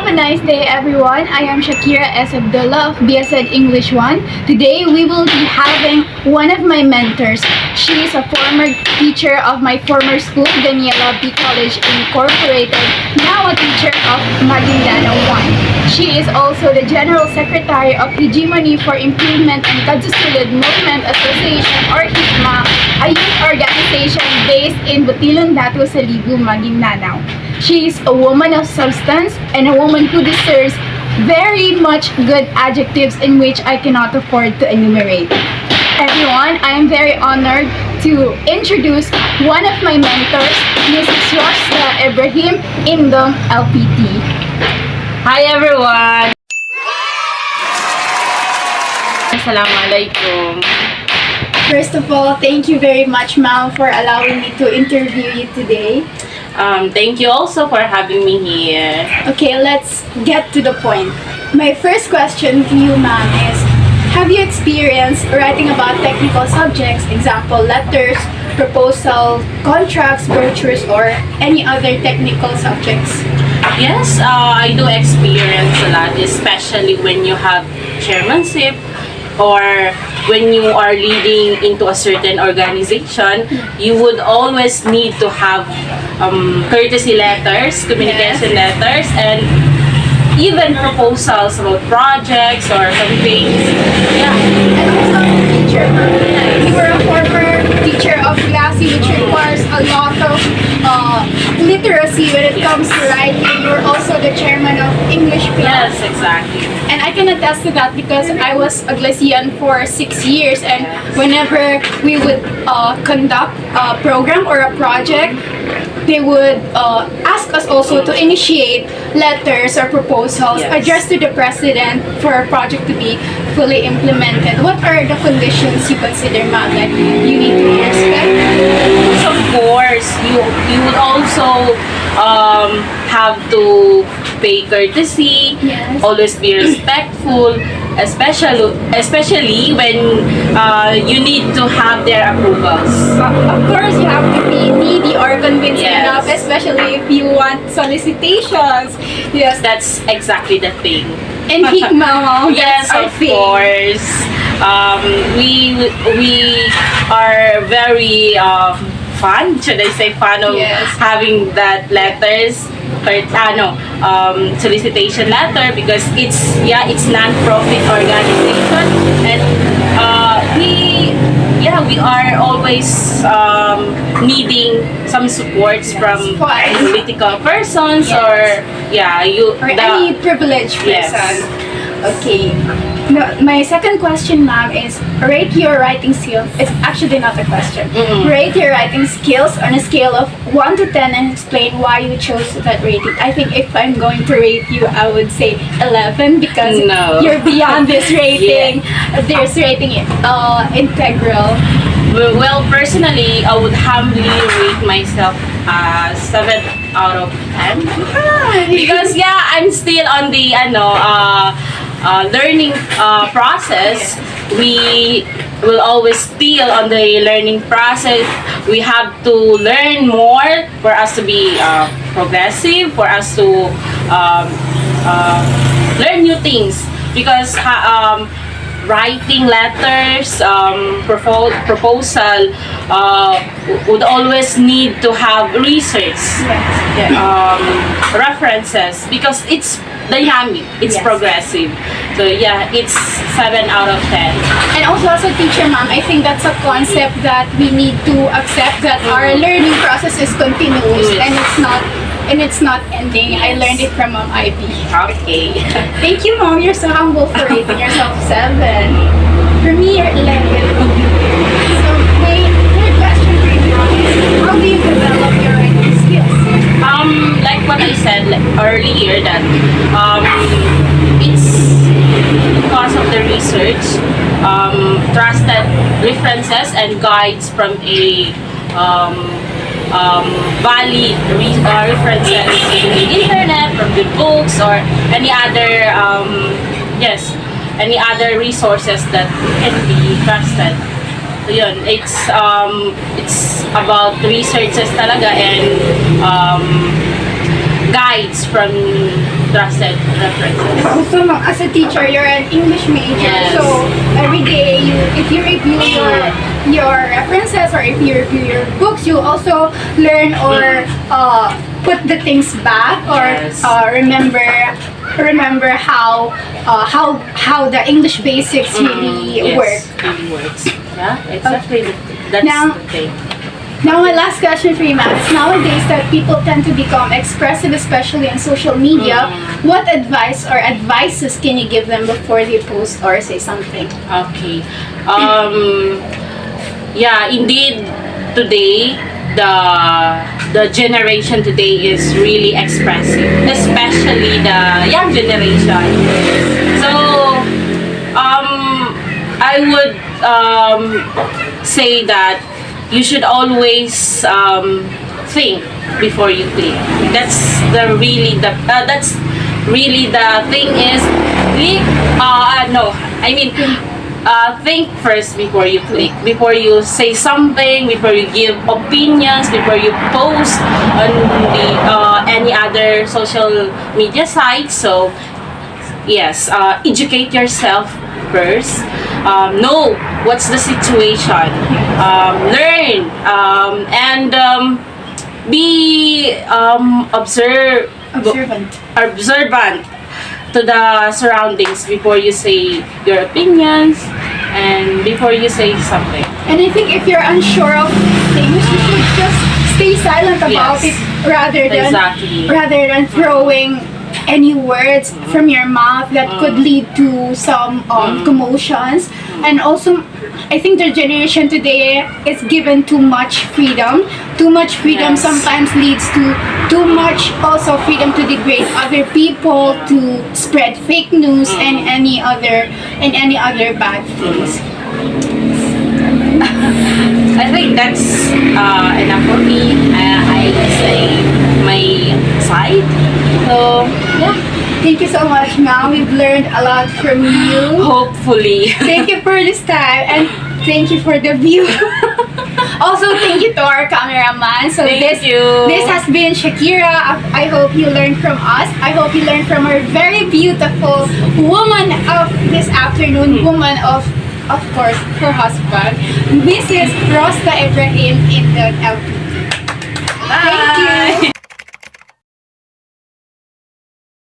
Have a nice day, everyone. I am Shakira S. Abdullah of BSed English 1. Today, we will be having one of my mentors. She is a former teacher of my former school, Daniela B. College Incorporated, now a teacher of Maguindanao 1. She is also the General Secretary of Hegemony for Improvement and Kagsusulod Movement Association, or HIGMA, a youth organization based in Butilon, Datu, Salibu, Maguindanao. She is a woman of substance and a woman who deserves very much good adjectives in which I cannot afford to enumerate. Everyone, I am very honored to introduce one of my mentors, Mrs. Rosda Ibrahim Indong LPT. Hi everyone! Assalamualaikum. First of all, thank you very much, ma'am, for allowing me to interview you today. Thank you also for having me here. Okay, let's get to the point. My first question to you, ma'am, is have you experienced writing about technical subjects, example, letters, proposal, contracts, brochures, or any other technical subjects? Yes, I do experience a lot, especially when you have chairmanship or when you are leading into a certain organization. You would always need to have courtesy letters, communication letters, and even proposals about projects or campaigns. Yeah. And also, teacher, you were a former teacher of Classy, which requires a lot of literacy when it comes to writing. You were also the chairman of English class. Yes, exactly. And I can attest to that because I was a Glacian for 6 years, and whenever we would conduct a program or a project, they would ask us also to initiate letters or proposals addressed to the president for a project to be fully implemented. What are the conditions you consider, ma'am, that you need to respect? Of course, you would also have to pay courtesy, always be respectful, especially when you need to have their approvals. Of course, you have to be needy or convincing enough, especially if you want solicitations. Yes, That's exactly the thing. and HIGMA, Yes, that's our of thing. course. We are very fun, should I say, fun of having that letters or solicitation letter, because it's non-profit organization, and we are always needing some supports from political persons or any privileged person. Okay. No, my second question, ma'am, is rate your writing skills. It's actually not a question. Rate your writing skills on a scale of 1 to 10 and explain why you chose that rating. I think if I'm going to rate you, I would say 11 because you're beyond this rating. There's rating integral. Well, personally, I would humbly rate myself 7 out of 10 because I'm still on the learning process. We will always still on the learning process. We have to learn more for us to be progressive, for us to learn new things, because writing letters, proposal would always need to have research, references, because it's dynamic, it's progressive. So it's 7 out of 10. And also as a teacher, ma'am, I think that's a concept that we need to accept, that our learning process is continuous and it's not ending. I learned it from Mom Ivy. Okay. Thank you, Mom. You're so humble for rating yourself 7. For me, you're 11. So my third question for you, Mom, is how do you develop your writing skills? Like what I said earlier, that it's because of the research, trusted references and guides from a valid references in the internet, from the books, or any other any other resources that can be trusted. So yun, it's about researches talaga and guides from trusted references. Also, ma'am, as a teacher, you're an English major, Yes. so every day, if you review your references or if you review your books, you also learn or put the things back or Yes. remember how the English basics really work. Yes, really works. Yeah, exactly. That's Now- the thing. Now, my last question for you, ma'am, is nowadays that people tend to become expressive, especially on social media. What advice or advices can you give them before they post or say something? Okay. Yeah, indeed, today the generation today is really expressive, especially the young generation. So, I would say that you should always think before you click. That's really the thing is click. No, I mean think first before you click, before you say something, before you give opinions, before you post on the any other social media sites. So yes, educate yourself first. Know what's the situation. Learn and be observant to the surroundings before you say your opinions and before you say something. And I think if you're unsure of things, you should just stay silent about Yes. it Exactly. rather than throwing any words from your mouth that could lead to some commotions. And also, I think the generation today is given too much freedom. Too much freedom Yes. sometimes leads to too much also freedom to degrade other people, to spread fake news and any other bad things. I think that's enough for me. I say my side. So yeah, Thank you so much, ma'am. We've learned a lot from you. hopefully. Thank you for this time and thank you for the view. Also, thank you to our cameraman. So Thank you. this has been Shakira. I hope you learned from us. I hope you learned from our very beautiful woman of this afternoon, woman of course, her husband, Mrs. Rosda Ibrahim in the LP. Bye. Thank you.